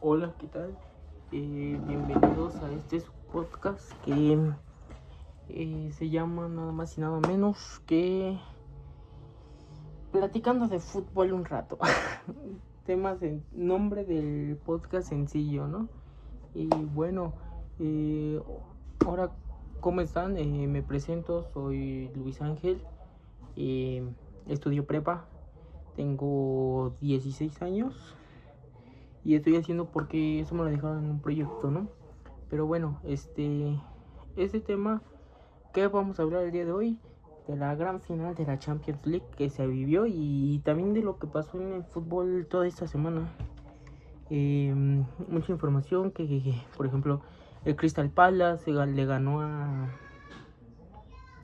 Hola, ¿qué tal? Bienvenidos a este podcast que se llama nada más y nada menos que Platicando de Fútbol un rato. Temas en nombre del podcast sencillo, ¿no? Y bueno, eh, ahora, ¿cómo están? Me presento, soy Luis Ángel, eh, estudio prepa, tengo 16 años y estoy haciendo porque eso me lo dejaron en un proyecto, ¿no? Pero bueno, este tema que vamos a hablar el día de hoy, de la gran final de la Champions League que se vivió y también de lo que pasó en el fútbol toda esta semana. Mucha información por ejemplo, el Crystal Palace le ganó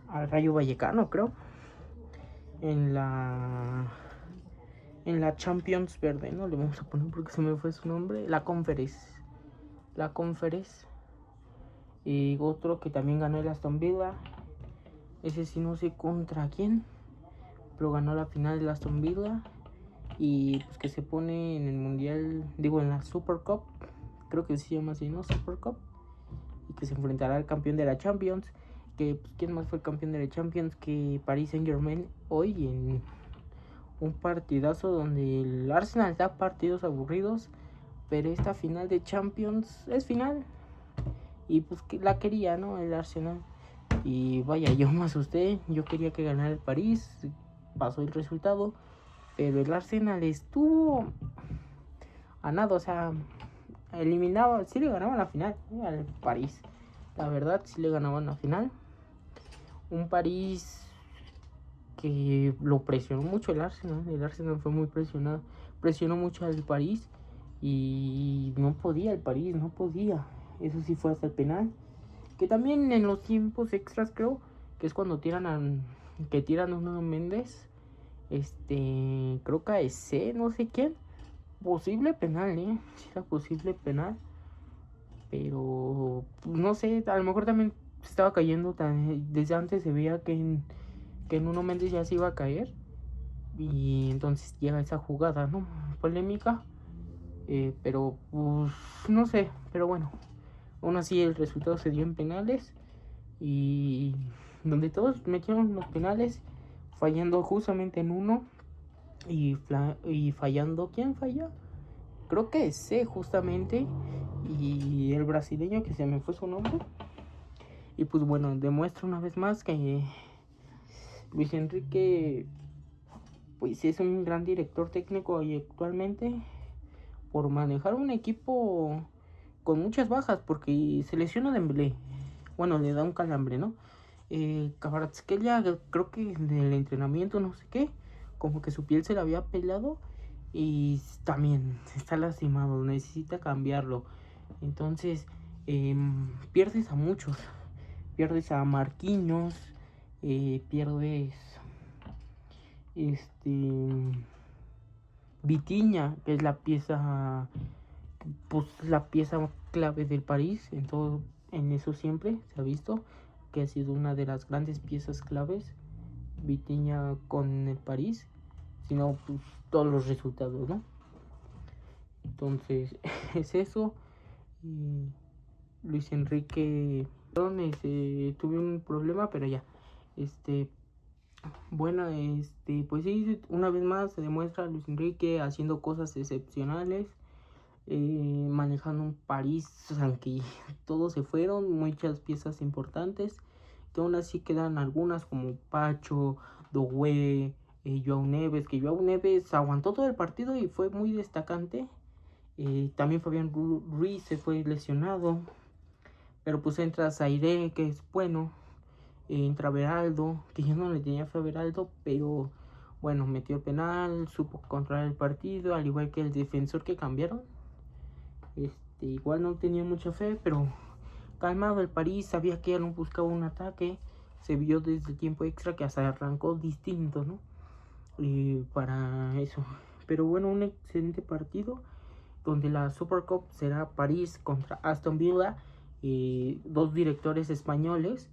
al Rayo Vallecano, creo, en la en la Champions Verde, ¿no? Le vamos a poner porque se me fue su nombre, la Conference. Y otro que también ganó el Aston Villa. Ese sí no sé contra quién, pero ganó la final del Aston Villa. Y pues que se pone en el mundial, digo en la Super Cup, creo que se llama así, ¿no? Super Cup. Y que se enfrentará al campeón de la Champions. Que pues, ¿quién más fue el campeón de la Champions que Paris Saint-Germain hoy en un partidazo donde el Arsenal da partidos aburridos? Pero esta final de Champions es final. Y pues que la quería, ¿no? El Arsenal. Y vaya, yo me asusté. Yo quería que ganara el París. Pasó el resultado. Pero el Arsenal estuvo a nada. O sea, eliminaba. Sí le ganaban la final al París. La verdad, sí le ganaban la final. Un París que lo presionó mucho el Arsenal. El Arsenal fue muy presionado. Presionó mucho al París. Y no podía el París, no podía. Eso sí fue hasta el penal. Que también en los tiempos extras creo que es cuando tiran a Nuno Méndez. Creo que a ese, no sé quién. Posible penal, si era posible penal. Pero no sé, a lo mejor también se estaba cayendo. Desde antes se veía que Nuno Méndez ya se iba a caer. Y entonces llega esa jugada, ¿no? Polémica. Pero pues no sé, pero bueno. Aún así el resultado se dio en penales. Y donde todos metieron los penales, fallando justamente en uno y fallando. ¿Quién falla? Creo que ese justamente, y el brasileño que se me fue su nombre. Y pues bueno, demuestra una vez más que Luis Enrique pues es un gran director técnico y actualmente por manejar un equipo con muchas bajas, porque se lesiona Dembélé, bueno, le da un calambre, ¿no? Kvaratskhelia, creo que del entrenamiento, no sé qué, como que su piel se le había pelado y también está lastimado, necesita cambiarlo. Entonces, pierdes a muchos, pierdes a Marquinhos, pierdes este Vitinha, que es la pieza clave del París, en todo, en eso siempre se ha visto que ha sido una de las grandes piezas claves, Vitinha con el París, sino pues todos los resultados, ¿no? Entonces es eso. Y Luis Enrique, perdón, tuve un problema, pero ya, bueno, pues sí, una vez más se demuestra a Luis Enrique haciendo cosas excepcionales, manejando un París, aunque todos se fueron, muchas piezas importantes, que aún así quedan algunas como Pacho, Doué, Joao Neves, que Joao Neves aguantó todo el partido y fue muy destacante. También Fabián Ruiz se fue lesionado, pero pues entra Zaire, que es bueno. Entra Beraldo, que yo no le tenía fe a Beraldo, pero bueno, metió el penal, supo controlar el partido, al igual que el defensor que cambiaron. Igual no tenía mucha fe, pero calmado el París, sabía que ya no buscaba un ataque, se vio desde el tiempo extra que hasta arrancó distinto, ¿no? Para eso. Pero bueno, un excelente partido donde la Super Cup será París contra Aston Villa, dos directores españoles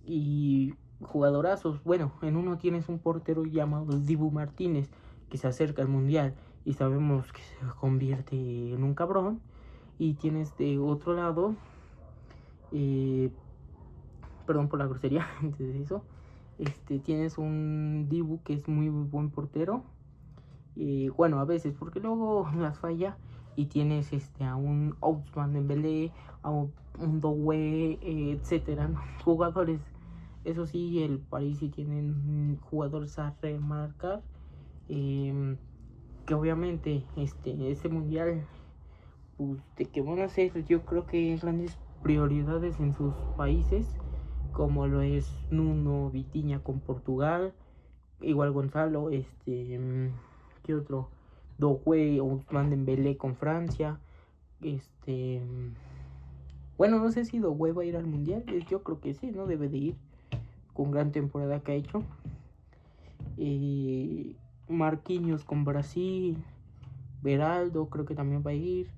y jugadorazos. Bueno, en uno tienes un portero llamado Dibu Martínez que se acerca al mundial y sabemos que se convierte en un cabrón. Y tienes de otro lado, perdón por la grosería, antes de eso, tienes un Dibu que es muy buen portero. Bueno, a veces, porque luego las falla. Y tienes a un Ousmane Dembélé, a un Doué, etcétera, ¿no? Jugadores. Eso sí, el París sí tienen jugadores a remarcar. Que obviamente este mundial, pues, de que van a ser, yo creo que grandes prioridades en sus países, como lo es Nuno, Vitinha con Portugal, igual Gonzalo, ¿qué otro? Doué o Ousmane Dembélé con Francia, bueno, no sé si Doué va a ir al mundial, yo creo que sí, no debe de ir, con gran temporada que ha hecho. Marquinhos con Brasil, Beraldo creo que también va a ir,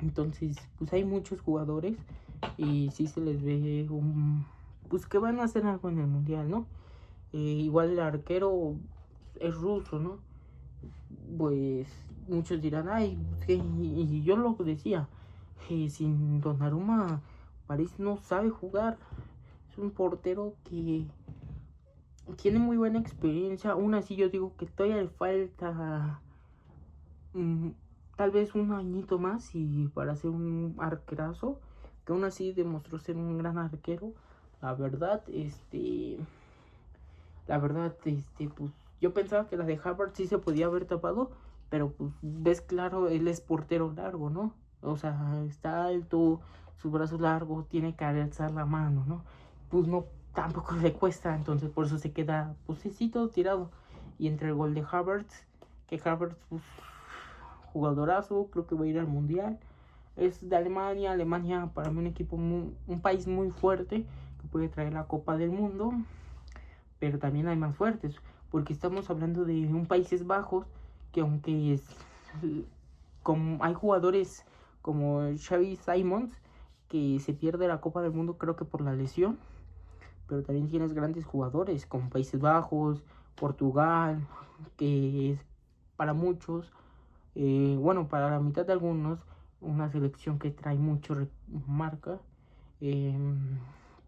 entonces pues hay muchos jugadores y sí se les ve pues que van a hacer algo en el mundial, ¿no? Igual el arquero es ruso, ¿no? Pues muchos dirán, ay, y yo lo decía, sin Donnarumma París no sabe jugar. Es un portero que tiene muy buena experiencia. Aún así yo digo que todavía le falta tal vez un añito más y para ser un arquerazo, que aún así demostró ser un gran arquero. La verdad, pues yo pensaba que la de Harvard sí se podía haber tapado, pero pues ves claro, él es portero largo, ¿no? O sea, está alto, sus brazos largos, tiene que alzar la mano, ¿no? Pues no, tampoco le cuesta, entonces por eso se queda, pues sí, todo tirado. Y entre el gol de Harvard, que Harvard, pues, jugadorazo, creo que va a ir al mundial. Es de Alemania para mí un equipo, un país muy fuerte, que puede traer la Copa del Mundo, pero también hay más fuertes, porque estamos hablando de un Países Bajos, que aunque como hay jugadores como Xavi Simons, que se pierde la Copa del Mundo creo que por la lesión, pero también tienes grandes jugadores como Países Bajos, Portugal, que es para muchos, bueno, para la mitad de algunos, una selección que trae mucho marca,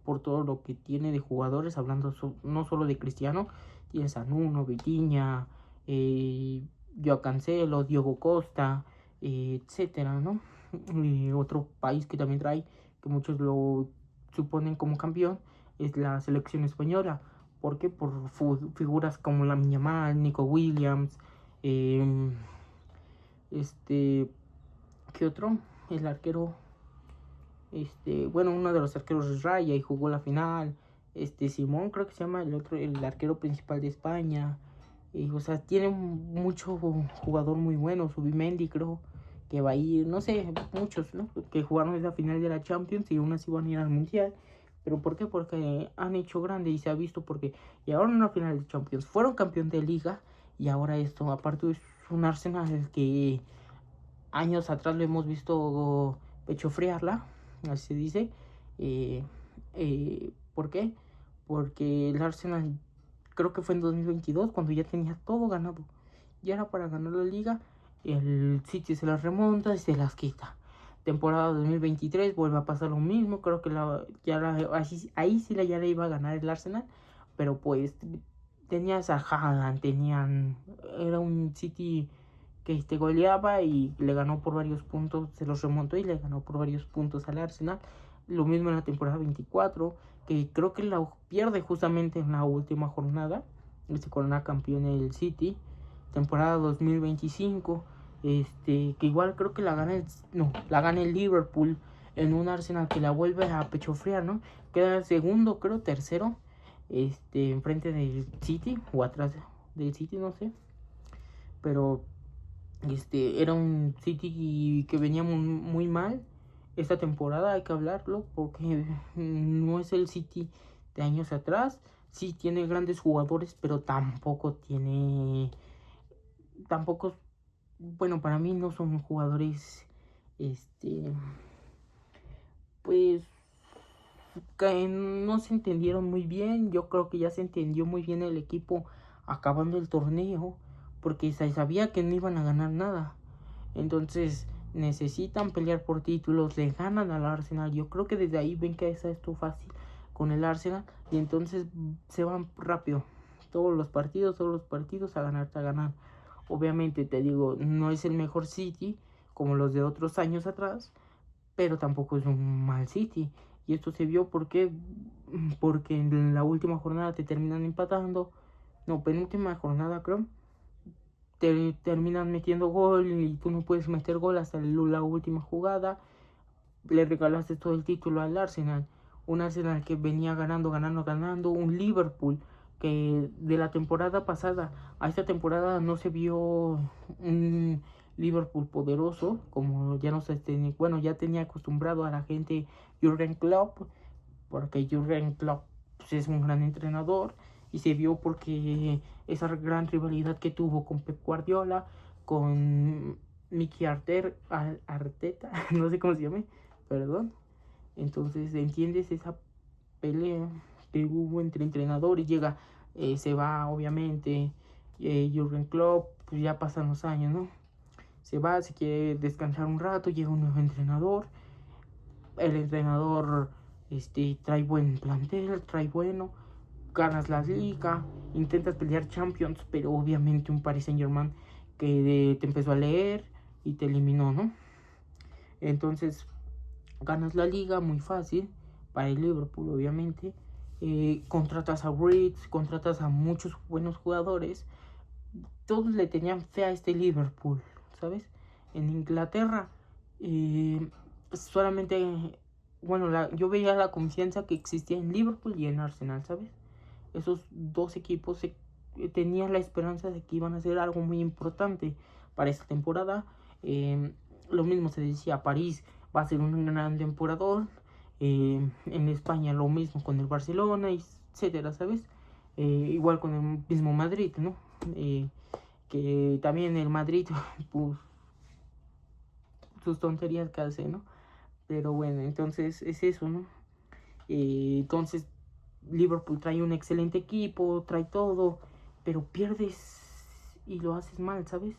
por todo lo que tiene de jugadores, hablando no solo de Cristiano, tienes a Nuno, Vitinha, Joao Cancelo, Diogo Costa, etcétera, ¿no? Otro país que también trae, que muchos lo suponen como campeón, es la selección española. ¿Por qué? Por figuras como Lamine Yamal, Nico Williams, ¿qué otro? El arquero, bueno, uno de los arqueros es Raya y jugó la final. Simón creo que se llama el otro, el arquero principal de España. O sea, tiene mucho jugador muy bueno. Subimendi creo que va a ir, no sé, muchos, ¿no? Que jugaron esa final de la Champions y aún así van a ir al Mundial. ¿Pero por qué? Porque han hecho grande y se ha visto porque llegaron a una final de Champions, fueron campeón de liga y ahora esto, aparte es un Arsenal que años atrás lo hemos visto pechofriarla, así se dice. ¿Por qué? Porque el Arsenal creo que fue en 2022 cuando ya tenía todo ganado. Ya era para ganar la liga. El City se las remonta y se las quita. Temporada 2023 vuelve a pasar lo mismo. Creo que ahí sí ya la iba a ganar el Arsenal. Pero pues tenías a Haaland, era un City que goleaba y le ganó por varios puntos, se los remontó y le ganó por varios puntos al Arsenal. Lo mismo en la temporada 24, que creo que la pierde justamente en la última jornada, se corona campeón el City. Temporada 2025, que igual creo que la gana el Liverpool en un Arsenal que la vuelve a pechofrear, ¿no? Queda segundo, creo, tercero, enfrente del City o atrás del City, no sé. Pero era un City que venía muy mal esta temporada, hay que hablarlo, porque no es el City de años atrás. Sí tiene grandes jugadores, pero tampoco, bueno, para mí no son jugadores, pues, que no se entendieron muy bien. Yo creo que ya se entendió muy bien el equipo acabando el torneo, porque se sabía que no iban a ganar nada. Entonces necesitan pelear por títulos, le ganan al Arsenal. Yo creo que desde ahí ven que es esto fácil con el Arsenal y entonces se van rápido. Todos los partidos a ganar. Obviamente te digo, no es el mejor City como los de otros años atrás, pero tampoco es un mal City. Y esto se vio porque en la última jornada te terminan empatando. No, penúltima jornada creo. Te terminan metiendo gol y tú no puedes meter gol hasta la última jugada. Le regalaste todo el título al Arsenal. Un Arsenal que venía ganando. Un Liverpool que de la temporada pasada a esta temporada no se vio un Liverpool poderoso, como ya ya tenía acostumbrado a la gente Jürgen Klopp, porque Jürgen Klopp pues, es un gran entrenador y se vio porque esa gran rivalidad que tuvo con Pep Guardiola, con Mikel Arteta, no sé cómo se llame, perdón. Entonces, ¿entiendes esa pelea que hubo entre entrenadores? Se va obviamente Jürgen Klopp, pues ya pasan los años, ¿no? Se va, se quiere descansar un rato, llega un nuevo entrenador. El entrenador trae buen plantel, ganas la liga, intentas pelear Champions, pero obviamente un Paris Saint-Germain que te empezó a leer y te eliminó, ¿no? Entonces ganas la liga muy fácil para el Liverpool, obviamente. Contratas a Ritz, contratas a muchos buenos jugadores. Todos le tenían fe a este Liverpool, ¿sabes? En Inglaterra solamente, yo veía la confianza que existía en Liverpool y en Arsenal, ¿sabes? Esos dos equipos tenían la esperanza de que iban a hacer algo muy importante para esta temporada. Lo mismo se decía, París va a ser un gran temporador. En España lo mismo con el Barcelona, etcétera, ¿sabes? Igual con el mismo Madrid, ¿no? Que también el Madrid, pues, sus tonterías que hace, ¿no? Pero bueno, entonces es eso, ¿no? Entonces Liverpool trae un excelente equipo, trae todo, pero pierdes y lo haces mal, ¿sabes?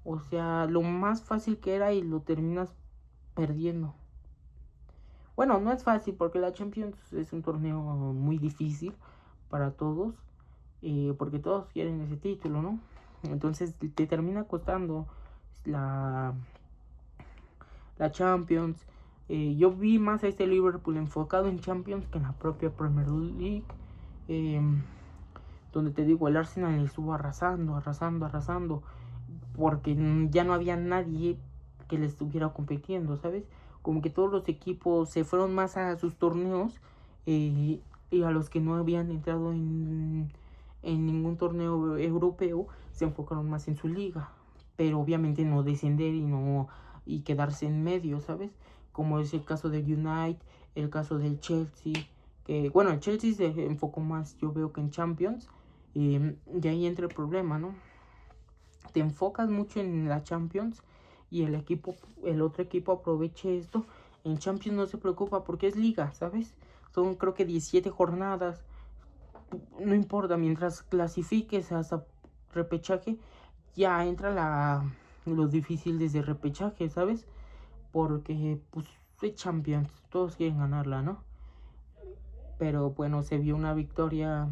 O sea, lo más fácil que era y lo terminas perdiendo. Bueno, no es fácil porque la Champions es un torneo muy difícil para todos, porque todos quieren ese título, ¿no? Entonces te termina costando la Champions. Yo vi más a este Liverpool enfocado en Champions que en la propia Premier League, donde te digo, el Arsenal estuvo arrasando, porque ya no había nadie que le estuviera compitiendo, ¿sabes? Como que todos los equipos se fueron más a sus torneos y a los que no habían entrado en ningún torneo europeo se enfocaron más en su liga, pero obviamente no descender y quedarse en medio, ¿sabes? Como es el caso del United, el caso del Chelsea, que bueno, el Chelsea se enfocó más, yo veo, que en Champions, y ahí entra el problema, ¿no? Te enfocas mucho en la Champions y el otro equipo aproveche esto. En Champions no se preocupa porque es liga, ¿sabes? Son creo que 17 jornadas. No importa, mientras clasifiques hasta repechaje, ya entra lo difícil desde repechaje, ¿sabes? Porque pues es Champions, todos quieren ganarla, ¿no? Pero bueno, se vio una victoria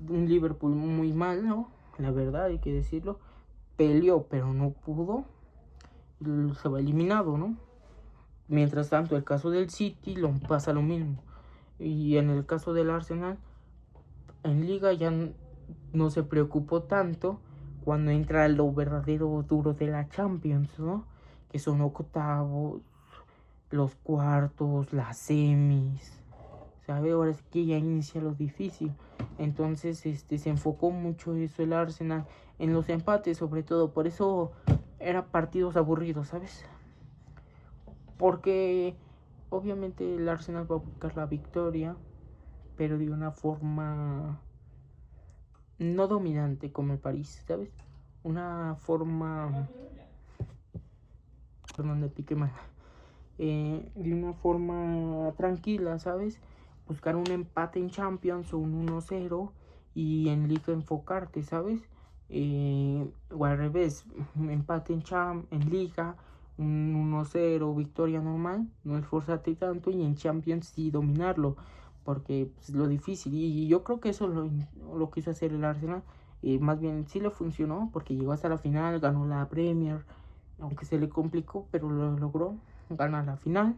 de un Liverpool muy mal, ¿no? La verdad, hay que decirlo. Peleó, pero no pudo. Se va eliminado, ¿no? Mientras tanto, el caso del City pasa lo mismo. Y en el caso del Arsenal, en Liga ya no se preocupó tanto cuando entra lo verdadero duro de la Champions, ¿no? Que son octavos, los cuartos, las semis, ¿sabe? Ahora sí que ya inicia lo difícil. Entonces se enfocó mucho eso el Arsenal en los empates, sobre todo. Por eso eran partidos aburridos, ¿sabes? Porque obviamente el Arsenal va a buscar la victoria, pero de una forma no dominante como el París, ¿sabes? Una forma... Perdón, de pique mal. De una forma tranquila, ¿sabes? Buscar un empate en Champions o un 1-0 y en Liga enfocarte, ¿sabes? o al revés, un empate en Liga, un 1-0, victoria normal, no esforzarte tanto, y en Champions sí dominarlo, porque pues, lo difícil, y yo creo que eso lo quiso hacer el Arsenal, y más bien sí le funcionó, porque llegó hasta la final, ganó la Premier, aunque se le complicó, pero lo logró, gana la final,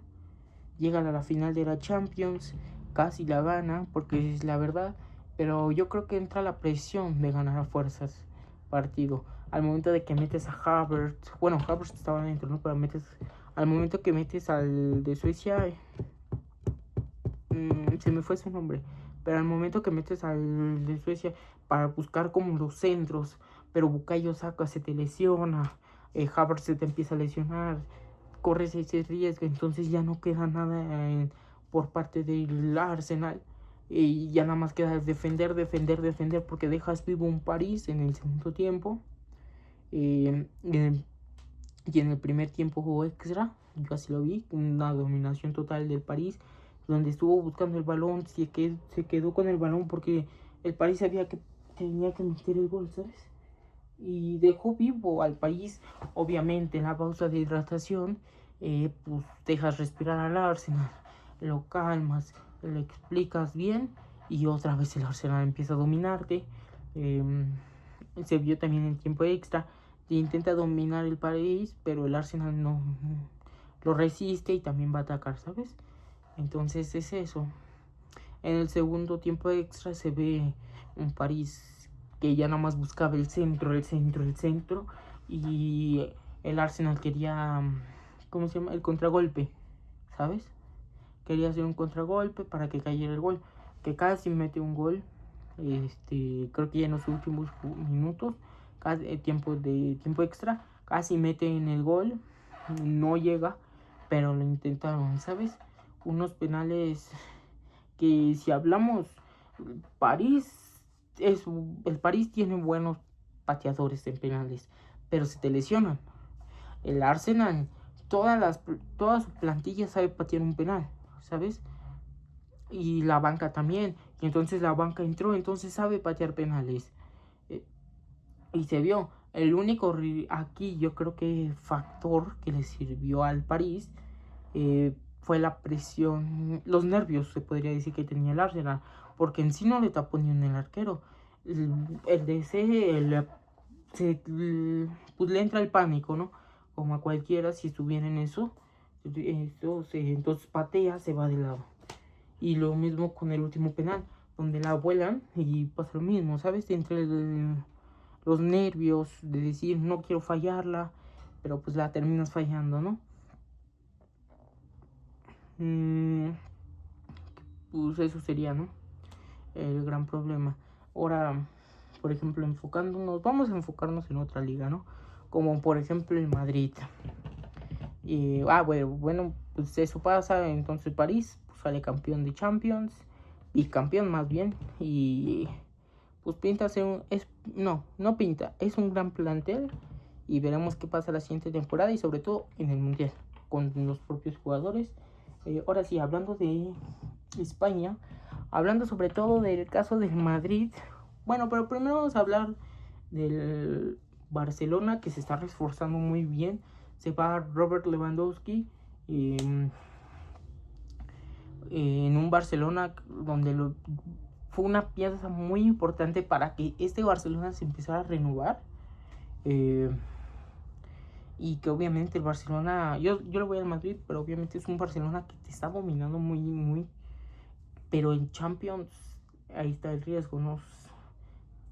llega a la final de la Champions, casi la gana, porque es la verdad, pero yo creo que entra la presión de ganar a fuerzas partido. Al momento de que metes a Havertz, bueno, Havertz estaba dentro, ¿no? Pero al momento que metes al de Suecia, se me fue su nombre, pero al momento que metes al de Suecia para buscar como los centros, pero Bukayo Saka se te lesiona, Havertz se te empieza a lesionar, corres ese riesgo, entonces ya no queda nada por parte del Arsenal. Y ya nada más queda defender, porque dejas vivo un París en el segundo tiempo. Y en el primer tiempo jugó extra, yo así lo vi, una dominación total del París, donde estuvo buscando el balón, se quedó con el balón porque el París sabía que tenía que meter el gol, ¿sabes? Y dejó vivo al país. Obviamente en la pausa de hidratación, pues dejas respirar al Arsenal, lo calmas, le explicas bien, y otra vez el Arsenal empieza a dominarte. Se vio también en tiempo extra, intenta dominar el París, pero el Arsenal no lo resiste y también va a atacar, ¿sabes? Entonces es eso. En el segundo tiempo extra se ve un París que ya nada más buscaba el centro, y el Arsenal quería, ¿cómo se llama? El contragolpe, ¿sabes? Quería hacer un contragolpe para que cayera el gol, que casi mete un gol, creo que ya en los últimos minutos, tiempo extra, casi mete en el gol, no llega, pero lo intentaron, ¿sabes? Unos penales que, si hablamos, París el París tiene buenos pateadores en penales, pero se te lesionan. El Arsenal, toda su plantilla sabe patear un penal, ¿sabes? Y la banca también, y entonces la banca entró, entonces sabe patear penales. Y se vio. El único aquí, yo creo que factor que le sirvió al París, fue la presión, los nervios, se podría decir, que tenía el Arsenal, porque en sí no le tapó ni un el arquero. El DC pues le entra el pánico, ¿no? Como a cualquiera, si estuviera en eso, entonces patea, se va de lado. Y lo mismo con el último penal, donde la vuelan y pasa lo mismo, ¿sabes? Entre los nervios de decir no quiero fallarla, pero pues la terminas fallando, ¿no? Pues eso sería, ¿no? El gran problema. Ahora, por ejemplo, vamos a enfocarnos en otra liga, ¿no? Como por ejemplo el Madrid. Bueno, pues eso pasa. Entonces París pues, sale campeón de Champions, bicampeón más bien, y pues pinta ser no pinta, es un gran plantel, y veremos qué pasa la siguiente temporada y sobre todo en el Mundial con los propios jugadores. Ahora sí, hablando de España, hablando sobre todo del caso del Madrid, bueno, pero primero vamos a hablar del Barcelona, que se está reforzando muy bien. Se va Robert Lewandowski, en un Barcelona donde fue una pieza muy importante para que este Barcelona se empezara a renovar. Y que obviamente el Barcelona, yo le voy al Madrid, pero obviamente es un Barcelona que te está dominando muy, pero en Champions ahí está el riesgo.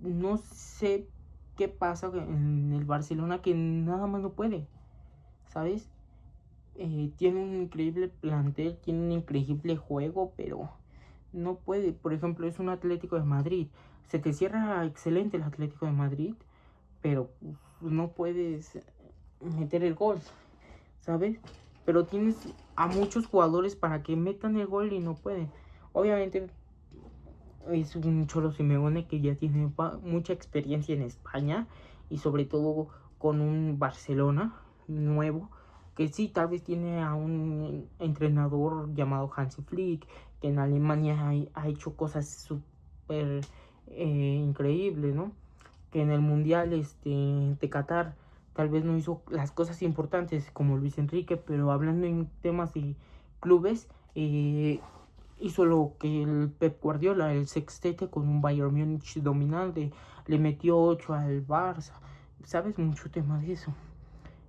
No sé qué pasa en el Barcelona, que nada más no puede, ¿sabes? Tiene un increíble plantel, tiene un increíble juego, pero no puede. Por ejemplo, es un Atlético de Madrid, se te cierra excelente el Atlético de Madrid, pero no puedes meter el gol, ¿sabes? Pero tienes a muchos jugadores para que metan el gol y no pueden. Obviamente es un Cholo Simeone que ya tiene mucha experiencia en España, y sobre todo con un Barcelona nuevo, que sí, tal vez tiene a un entrenador llamado Hansi Flick, que en Alemania ha hecho cosas súper increíbles, ¿no? que en el Mundial de Qatar tal vez no hizo las cosas importantes como Luis Enrique, pero hablando en temas de clubes, hizo lo que el Pep Guardiola, el sextete con un Bayern Múnich dominante, le metió 8 al Barça, ¿sabes? Mucho tema de eso.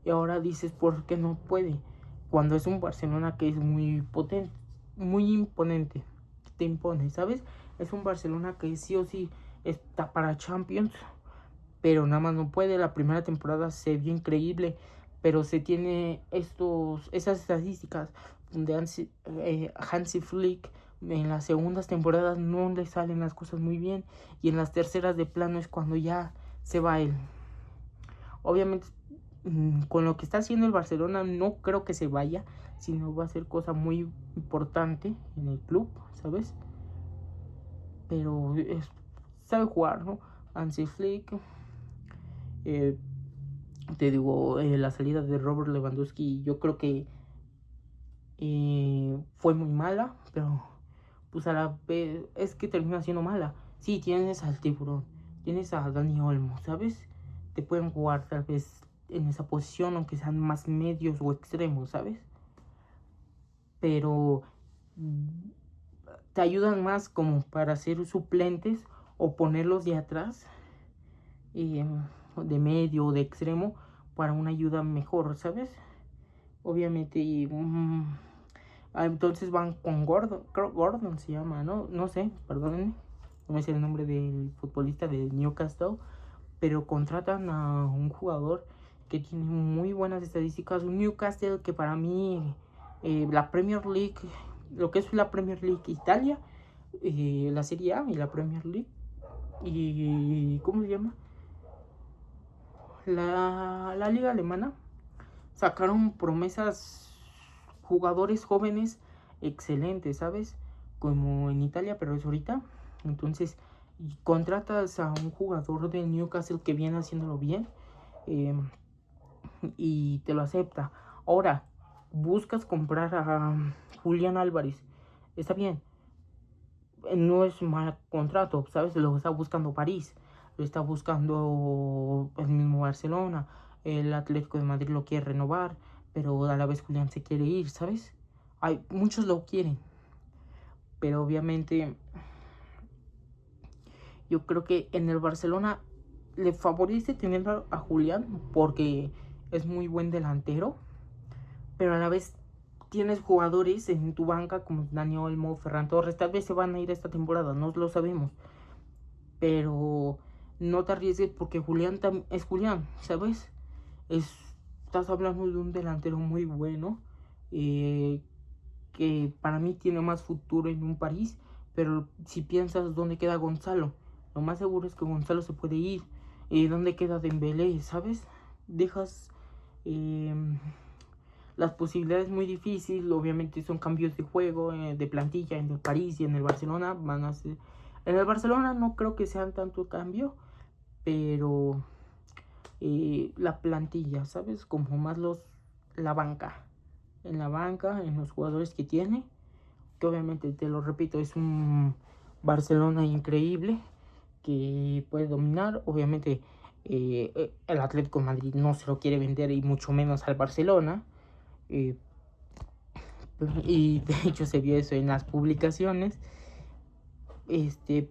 Y ahora dices, ¿por qué no puede? Cuando es un Barcelona que es muy potente, muy imponente, te impone, ¿sabes? Es un Barcelona que sí o sí está para Champions, pero nada más no puede. La primera temporada se vio increíble, pero se tiene esas estadísticas donde Hansi Flick en las segundas temporadas no le salen las cosas muy bien, y en las terceras de plano es cuando ya se va él. Obviamente con lo que está haciendo el Barcelona no creo que se vaya, sino va a ser cosa muy importante en el club, ¿sabes? Pero sabe jugar, ¿no? Hansi Flick, te digo, la salida de Robert Lewandowski yo creo que fue muy mala, pero pues a la vez es que termina siendo mala. Sí, tienes al Tiburón, tienes a Dani Olmo, ¿sabes? Te pueden jugar tal vez en esa posición, aunque sean más medios o extremos, ¿sabes? Pero te ayudan más como para ser suplentes o ponerlos de atrás, de medio o de extremo, para una ayuda mejor, ¿sabes? Obviamente, entonces van con Gordon, Gordon se llama, no sé, perdónenme, no me sé el nombre del futbolista de Newcastle, pero contratan a un jugador que tiene muy buenas estadísticas, un Newcastle que para mí, la Premier League, lo que es la Premier League Italia, la Serie A y la Premier League, y ¿cómo se llama? La liga alemana, sacaron promesas, jugadores jóvenes excelentes, ¿sabes? Como en Italia, pero es ahorita. Entonces, y contratas a un jugador de Newcastle que viene haciéndolo bien, y te lo acepta. Ahora, buscas comprar a Julián Álvarez. Está bien, no es mal contrato, ¿sabes? Lo está buscando París, lo está buscando el mismo Barcelona, el Atlético de Madrid lo quiere renovar, pero a la vez Julián se quiere ir, ¿sabes? Muchos lo quieren, pero obviamente yo creo que en el Barcelona le favorece tener a Julián porque es muy buen delantero, pero a la vez tienes jugadores en tu banca como Dani Olmo, Ferran Torres, tal vez se van a ir esta temporada, no lo sabemos, pero no te arriesgues porque Julián es Julián, ¿sabes? Estás hablando de un delantero muy bueno, que para mí tiene más futuro en un París, pero si piensas dónde queda Gonzalo, lo más seguro es que Gonzalo se puede ir. ¿Dónde queda Dembélé, sabes? Dejas las posibilidades muy difíciles. Obviamente son cambios de juego, de plantilla en el París y en el Barcelona van a ser. En el Barcelona no creo que sean tanto cambio, pero la plantilla, ¿sabes? Como más la banca. En la banca, en los jugadores que tiene, que obviamente, te lo repito, es un Barcelona increíble que puede dominar. Obviamente, el Atlético de Madrid no se lo quiere vender, y mucho menos al Barcelona. Y de hecho se vio eso en las publicaciones.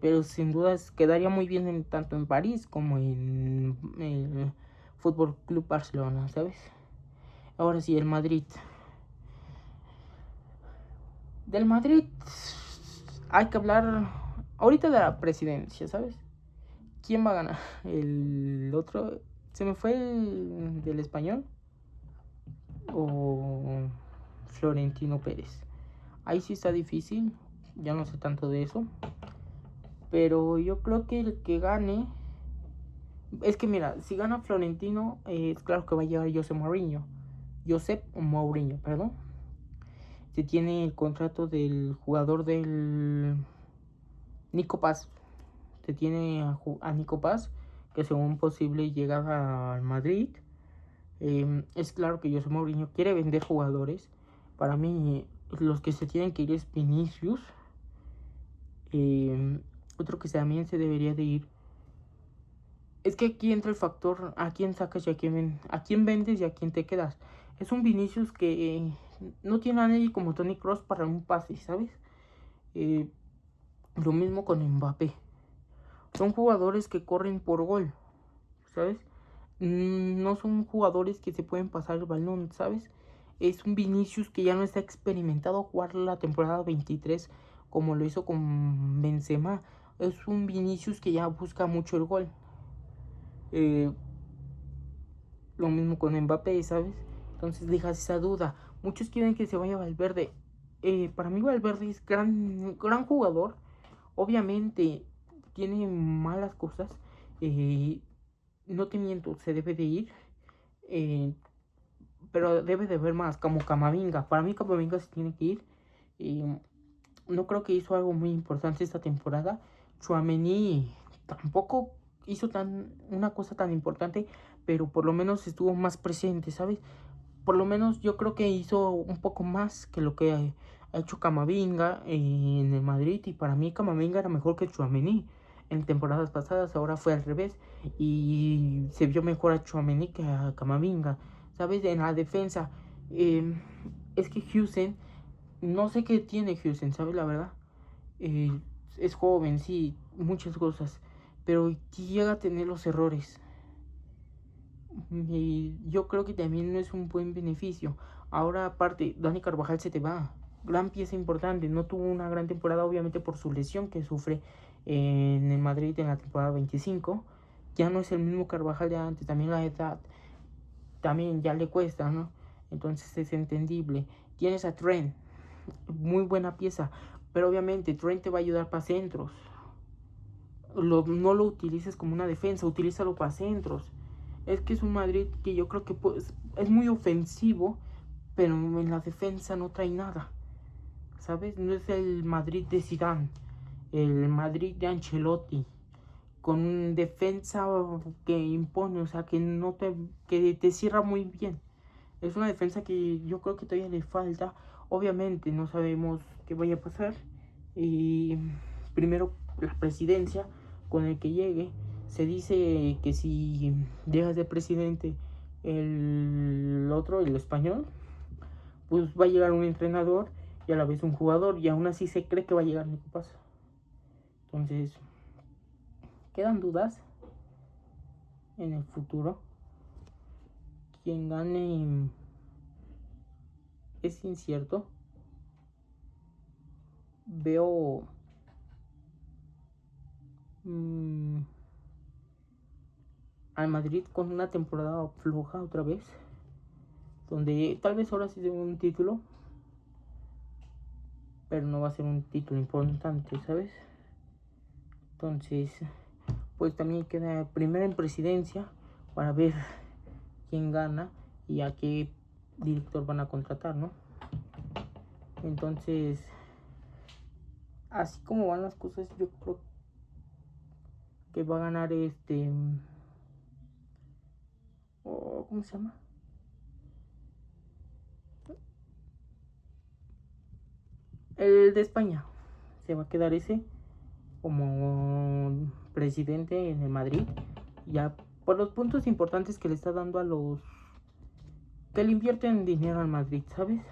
Pero sin dudas quedaría muy bien tanto en París como en el Fútbol Club Barcelona, ¿sabes? Ahora sí, el Madrid. Del Madrid hay que hablar ahorita de la presidencia, ¿sabes? ¿Quién va a ganar? El otro, se me fue el del Español, o Florentino Pérez. Ahí sí está difícil, ya no sé tanto de eso, pero yo creo que el que gane, es que mira, si gana Florentino, es claro que va a llegar Josep Mourinho, perdón. Se tiene el contrato del jugador del Nico Paz. Se tiene a Nico Paz, que según posible llegada al Madrid. Es claro que José Mourinho quiere vender jugadores. Para mí, los que se tienen que ir es Vinicius. Otro que también se debería de ir Es que aquí entra el factor a quién sacas y a quién vendes y a quién te quedas. Es un Vinicius que no tiene a nadie como Toni Kroos para un pase, ¿sabes? Eh, lo mismo con Mbappé. Son jugadores que corren por gol, ¿sabes? No son jugadores que se pueden pasar el balón, ¿sabes? Es un Vinicius que ya no está experimentado a jugar la temporada 23 como lo hizo con Benzema. Es un Vinicius que ya busca mucho el gol. Lo mismo con Mbappé, ¿sabes? Entonces dejas esa duda. Muchos quieren que se vaya Valverde. Para mí Valverde es gran jugador. Obviamente tiene malas cosas. No te miento, se debe de ir. Eh, pero debe de haber más, como Camavinga. Para mí Camavinga se tiene que ir. No creo que hizo algo muy importante esta temporada. Tchouaméni tampoco hizo una cosa tan importante, pero por lo menos estuvo más presente, ¿sabes? Por lo menos yo creo que hizo un poco más que lo que ha hecho Camavinga en el Madrid. Y para mí Camavinga era mejor que Tchouaméni en temporadas pasadas. Ahora fue al revés y se vio mejor a Tchouaméni que a Camavinga, ¿sabes? En la defensa es que Houston, no sé qué tiene Houston, ¿sabes? La verdad, eh, es joven, sí, muchas cosas, pero llega a tener los errores. Y yo creo que también no es un buen beneficio. Ahora aparte, Dani Carvajal se te va. Gran pieza importante. No tuvo una gran temporada obviamente por su lesión que sufre en el Madrid en la temporada 25. Ya no es el mismo Carvajal de antes. También la edad también ya le cuesta, ¿no? Entonces es entendible. Tienes a Trent, muy buena pieza, pero obviamente Trent te va a ayudar para centros. No lo utilices como una defensa, utilízalo para centros. Es que es un Madrid que yo creo que pues, es muy ofensivo, pero en la defensa no trae nada, ¿sabes? No es el Madrid de Zidane, el Madrid de Ancelotti, con defensa que impone, o sea, que te cierra muy bien. Es una defensa que yo creo que todavía le falta. Obviamente no sabemos qué vaya a pasar. Y primero la presidencia con el que llegue. Se dice que si dejas de presidente el otro, el español, pues va a llegar un entrenador y a la vez un jugador. Y aún así se cree que va a llegar Nico Paz. Entonces, quedan dudas en el futuro. Quien gane es incierto. Veo al Madrid con una temporada floja otra vez, donde tal vez ahora sí sea un título, pero no va a ser un título importante, ¿sabes? Entonces, pues también queda primero en presidencia para ver quién gana y a qué director van a contratar, ¿no? Entonces, así como van las cosas, yo creo que va a ganar ¿cómo se llama? El de España. Se va a quedar ese como presidente en el Madrid. Ya por los puntos importantes que le está dando a los que le invierten dinero al Madrid, ¿sabes?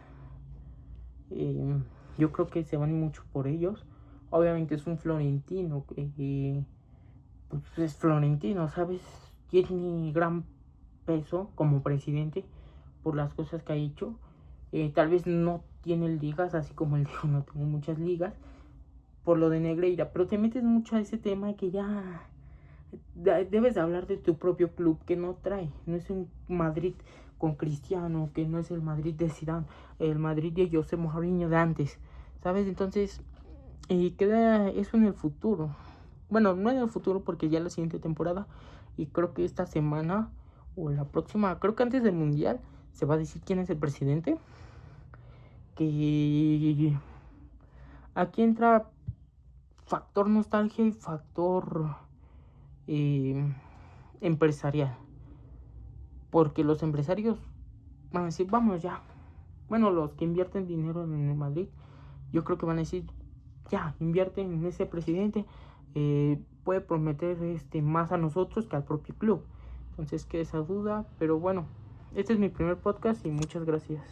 Yo creo que se van mucho por ellos. Obviamente es un florentino que pues es florentino, ¿sabes? Tiene gran peso como presidente por las cosas que ha hecho. Tal vez no tiene ligas, así como él dijo, no tengo muchas ligas por lo de Negreira, pero te metes mucho a ese tema que ya debes de hablar de tu propio club que no trae. No es un Madrid con Cristiano, que no es el Madrid de Zidane, el Madrid de José Mourinho de antes, ¿sabes? Entonces, queda eso en el futuro. Bueno, no en el futuro porque ya la siguiente temporada, y creo que esta semana o la próxima, creo que antes del Mundial, se va a decir quién es el presidente. Que aquí entra factor nostalgia y factor empresarial. Porque los empresarios van a decir, vamos ya. Bueno, los que invierten dinero en el Madrid, yo creo que van a decir, ya, invierten en ese presidente. puede prometer más a nosotros que al propio club. Entonces queda esa duda, pero bueno, este es mi primer podcast y muchas gracias.